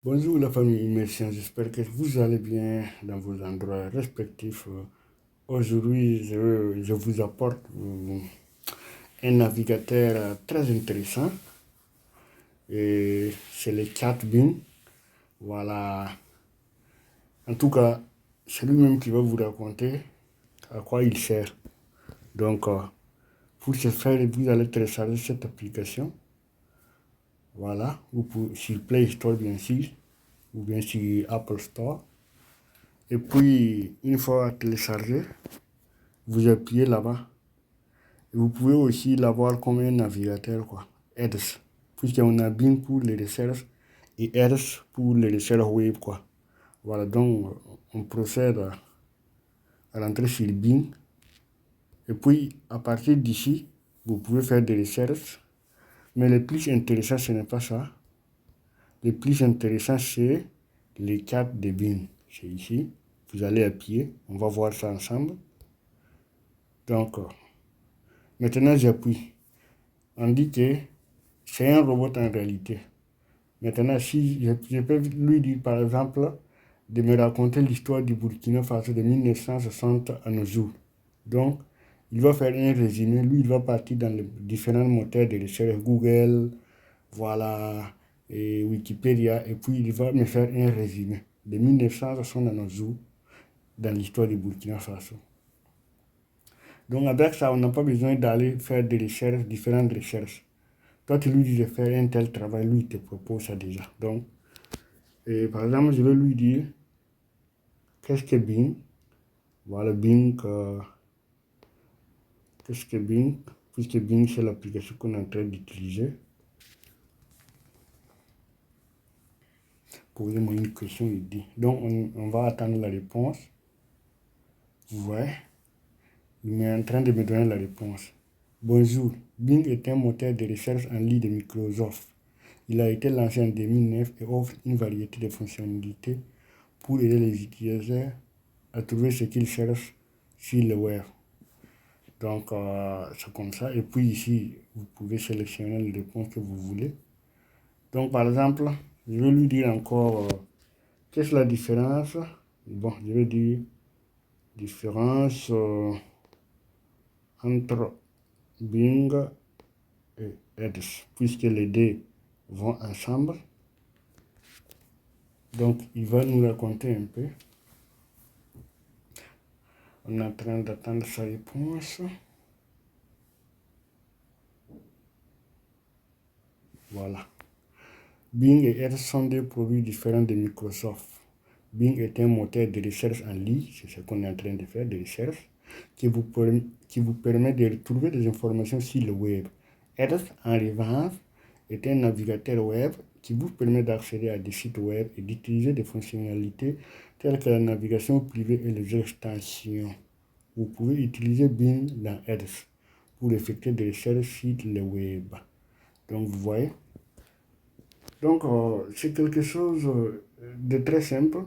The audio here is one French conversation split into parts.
Bonjour la famille immersion, j'espère que vous allez bien dans vos endroits respectifs. Aujourd'hui, je vous apporte un navigateur très intéressant et c'est le ChatBin. Voilà, en tout cas, c'est lui-même qui va vous raconter à quoi il sert. Donc, pour ce faire, vous allez télécharger cette application. Voilà, vous pouvez, sur Play Store bien sûr, ou bien sur Apple Store. Et puis, une fois téléchargé, vous appuyez là-bas. Et vous pouvez aussi l'avoir comme un navigateur, quoi. Edge. Puisqu'on a Bing pour les recherches et Edge pour les recherches web, quoi. Voilà, donc on procède à rentrer sur Bing. Et puis, à partir d'ici, vous pouvez faire des recherches. Mais le plus intéressant, ce n'est pas ça. Le plus intéressant, c'est les cartes de Bing. C'est ici. Vous allez appuyer. On va voir ça ensemble. Donc, maintenant j'appuie. On dit que c'est un robot en réalité. Maintenant, si je peux lui dire, par exemple, de me raconter l'histoire du Burkina Faso de 1960 à nos jours. Donc, il va faire un résumé. Lui, il va partir dans les différents moteurs de recherche, Google, voilà, et Wikipédia, et puis il va me faire un résumé de 1960 à nos jours dans l'histoire du Burkina Faso. Donc, avec ça, on n'a pas besoin d'aller faire des recherches, différentes recherches. Toi, tu lui dis de faire un tel travail, lui, il te propose ça déjà. Donc, par exemple, je vais lui dire, qu'est-ce que Bing? Voilà, Bing, qu'est-ce que Bing? Puisque Bing, c'est l'application qu'on est en train d'utiliser. Posez-moi une question, il dit. Donc, on va attendre la réponse. Vous voyez, il est en train de me donner la réponse. Bonjour, Bing est un moteur de recherche en ligne de Microsoft. Il a été lancé en 2009 et offre une variété de fonctionnalités pour aider les utilisateurs à trouver ce qu'ils cherchent sur le web. Donc, c'est comme ça. Et puis ici, vous pouvez sélectionner les réponses que vous voulez. Donc, par exemple, je vais lui dire encore, qu'est-ce que la différence? Bon, je vais dire, différence entre Bing et Edge, puisque les deux vont ensemble. Donc, il va nous raconter un peu. On est en train d'attendre sa réponse. Voilà. Bing et Edge sont deux produits différents de Microsoft. Bing est un moteur de recherche en ligne, c'est ce qu'on est en train de faire, de recherche, qui vous permet de retrouver des informations sur le web. Edge, en revanche, est un navigateur web qui vous permet d'accéder à des sites web et d'utiliser des fonctionnalités telles que la navigation privée et les extensions. Vous pouvez utiliser Bing dans Edge pour effectuer des recherches sur le web. Donc, vous voyez. Donc, c'est quelque chose de très simple,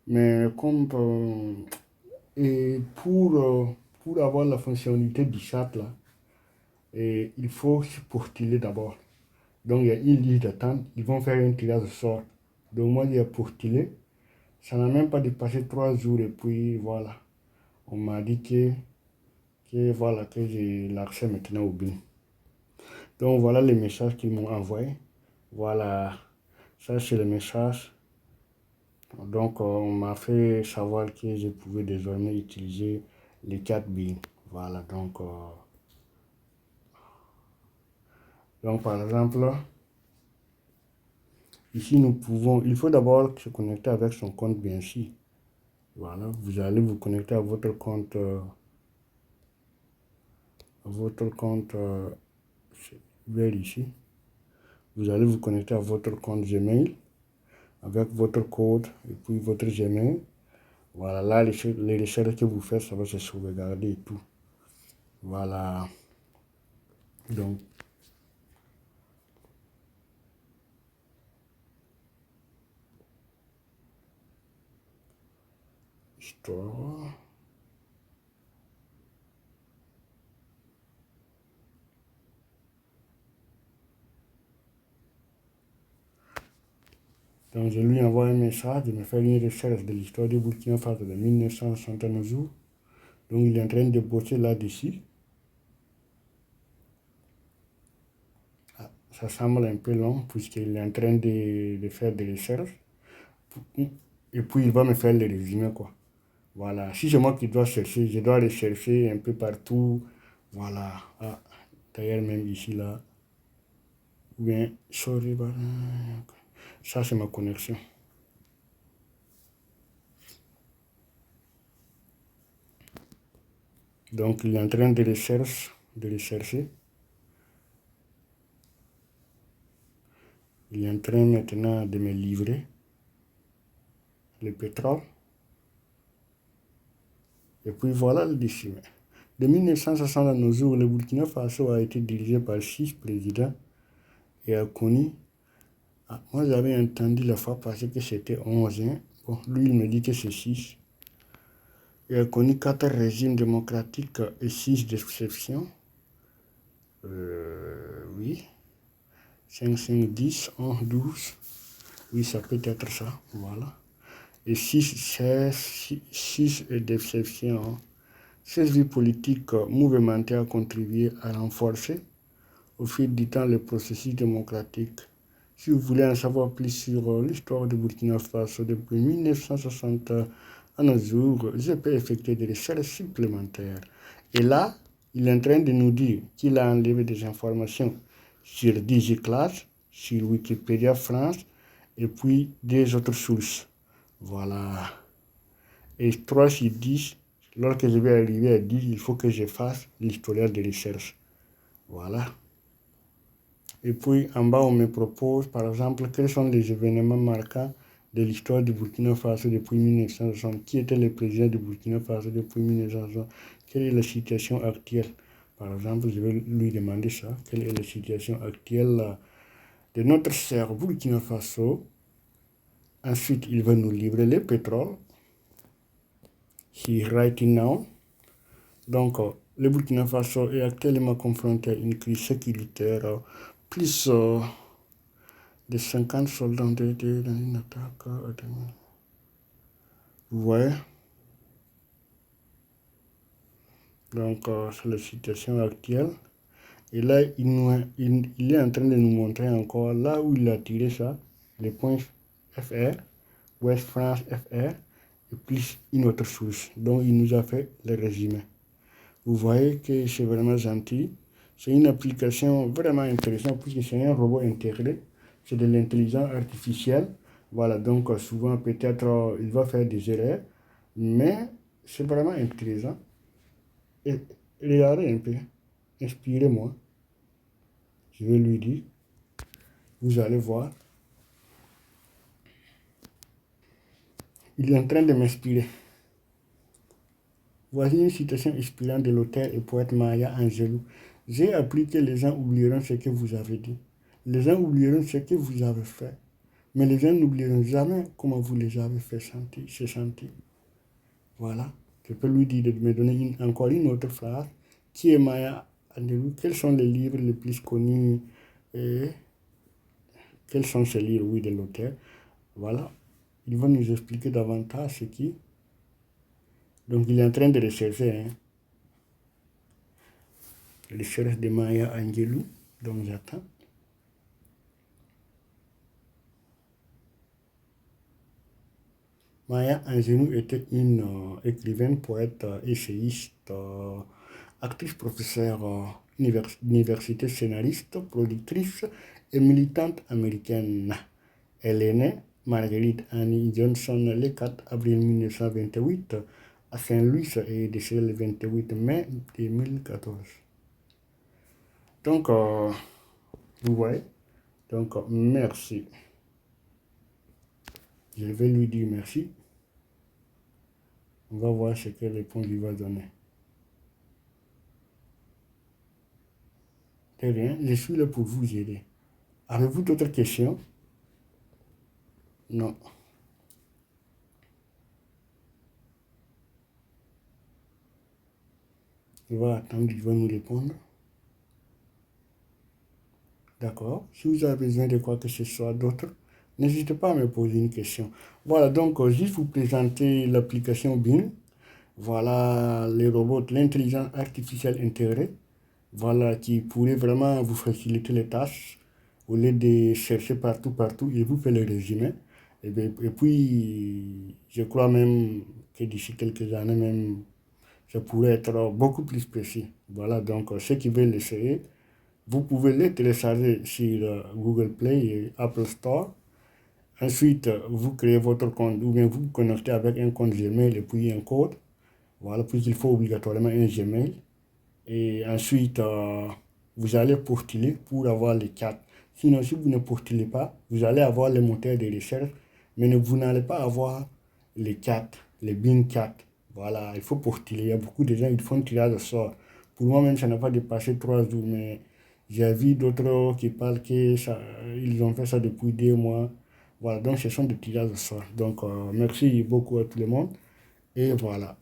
mais comme et pour avoir la fonctionnalité du chat là, il faut se postuler d'abord. Donc, il y a une liste d'attente, ils vont faire un tirage au sort. Donc, moi, j'ai postulé, ça n'a même pas dépassé 3 jours, et puis voilà, on m'a dit voilà, que j'ai l'accès maintenant au BIM. Donc, voilà les messages qu'ils m'ont envoyés. Voilà, ça c'est le message. Donc, on m'a fait savoir que je pouvais désormais utiliser les 4 billes. Voilà, donc par exemple, ici nous pouvons, il faut d'abord se connecter avec son compte bien sûr. Voilà, vous allez vous connecter à votre compte, vers ici. Vous allez vous connecter à votre compte Gmail avec votre code et puis votre Gmail. Voilà, là, les recherches que vous faites, ça va se sauvegarder et tout. Voilà. Donc, histoire. Donc je lui envoie un message de me faire une recherche de l'histoire du Burkina Faso de 1960 à nos jours. Donc il est en train de bosser là-dessus. Ah, ça semble un peu long puisqu'il est en train de faire des recherches. Et puis il va me faire le résumé, quoi. Voilà. Si c'est moi qui dois chercher, je dois les chercher un peu partout. Voilà. Ah, d'ailleurs, même ici, là. Ou bien, sorry, ça c'est ma connexion. Donc il est en train de rechercher. Il est en train maintenant de me livrer le pétrole. Et puis voilà le décimé. De 1960 à nos jours, le Burkina Faso a été dirigé par 6 présidents et a connu. Ah, moi j'avais entendu la fois passée que c'était 11. Hein. Bon, lui il me dit que c'est 6. Il a connu 4 régimes démocratiques et 6 d'exception. Oui. 5, 5, 10, 11, 12. Oui, ça peut être ça. Voilà. Et 6, 16, 6 d'exception. 16 vies politiques mouvementées a contribué à renforcer au fil du temps le processus démocratique. Si vous voulez en savoir plus sur l'histoire du Burkina Faso depuis 1960 à nos jours, je peux effectuer des recherches supplémentaires. Et là, il est en train de nous dire qu'il a enlevé des informations sur DigiClass, sur Wikipédia France, et puis des autres sources. Voilà. Et 3 sur 10, lorsque je vais arriver à 10, il faut que je fasse l'historial de recherche. Voilà. Et puis en bas, on me propose, par exemple, quels sont les événements marquants de l'histoire du Burkina Faso depuis 1960. Qui était le président du Burkina Faso depuis 1960? Quelle est la situation actuelle? Par exemple, je vais lui demander ça. Quelle est la situation actuelle de notre cher Burkina Faso? Ensuite, il va nous livrer le pétrole. He writing now. Donc, le Burkina Faso est actuellement confronté à une crise sécuritaire plus de 50 soldats ont été dans une attaque. Vous voyez? Donc, c'est la situation actuelle. Et là, il est en train de nous montrer encore là où il a tiré ça, les points FR, West France FR, et plus une autre source. Donc, il nous a fait le résumé. Vous voyez que c'est vraiment gentil. C'est une application vraiment intéressante puisque c'est un robot intégré. C'est de l'intelligence artificielle. Voilà, donc souvent peut-être il va faire des erreurs, mais c'est vraiment intéressant. Et regardez un peu, inspirez-moi. Je vais lui dire, vous allez voir. Il est en train de m'inspirer. Voici une citation inspirante de l'auteur et poète Maya Angelou. J'ai appris que les gens oublieront ce que vous avez dit. Les gens oublieront ce que vous avez fait. Mais les gens n'oublieront jamais comment vous les avez fait sentir. Voilà. Je peux lui dire de me donner encore une autre phrase. Qui est Maya Angelou? Quels sont les livres les plus connus et quels sont ces livres, oui, de l'auteur? Voilà. Il va nous expliquer davantage ce qui. Donc, il est en train de rechercher. Hein. Recherche de Maya Angelou. Donc, j'attends. Maya Angelou était une écrivaine, poète, essayiste, actrice, professeure d'université, scénariste, productrice et militante américaine. Elle est née Marguerite Annie Johnson le 4 avril 1928 à Saint-Louis et est décédée le 28 mai 2014. Donc, vous voyez, donc merci. Je vais lui dire merci. On va voir ce que réponse il va donner. Très bien, je suis là pour vous aider. Avez-vous d'autres questions? Non. Il va attendre, il va nous répondre. D'accord. Si vous avez besoin de quoi que ce soit d'autre, N'hésitez pas à me poser une question. Voilà, donc juste vous présenter l'application Bing. Voilà les robots, l'intelligence artificielle intégrée. Voilà, qui pourrait vraiment vous faciliter les tâches au lieu de chercher partout, partout, il vous fait le résumé. Et puis, je crois même que d'ici quelques années, même, ça pourrait être beaucoup plus précis. Voilà, donc ceux qui veulent l'essayer, vous pouvez les télécharger sur Google Play et Apple Store. Ensuite, vous créez votre compte ou bien vous vous connectez avec un compte Gmail et puis un code. Voilà, puis il faut obligatoirement un Gmail. Et ensuite, vous allez postuler pour avoir les cartes. Sinon, si vous ne postulez pas, vous allez avoir les moteurs de recherche, mais vous n'allez pas avoir les cartes, les Bing cartes. Voilà, il faut postuler. Il y a beaucoup de gens qui font tirage au sort. Pour moi-même, ça n'a pas dépassé 3 jours, mais j'ai vu d'autres qui parlent que ça, ils ont fait ça depuis 2 mois. Voilà, donc ce sont des tirages au sort. Donc, merci beaucoup à tout le monde. Et voilà.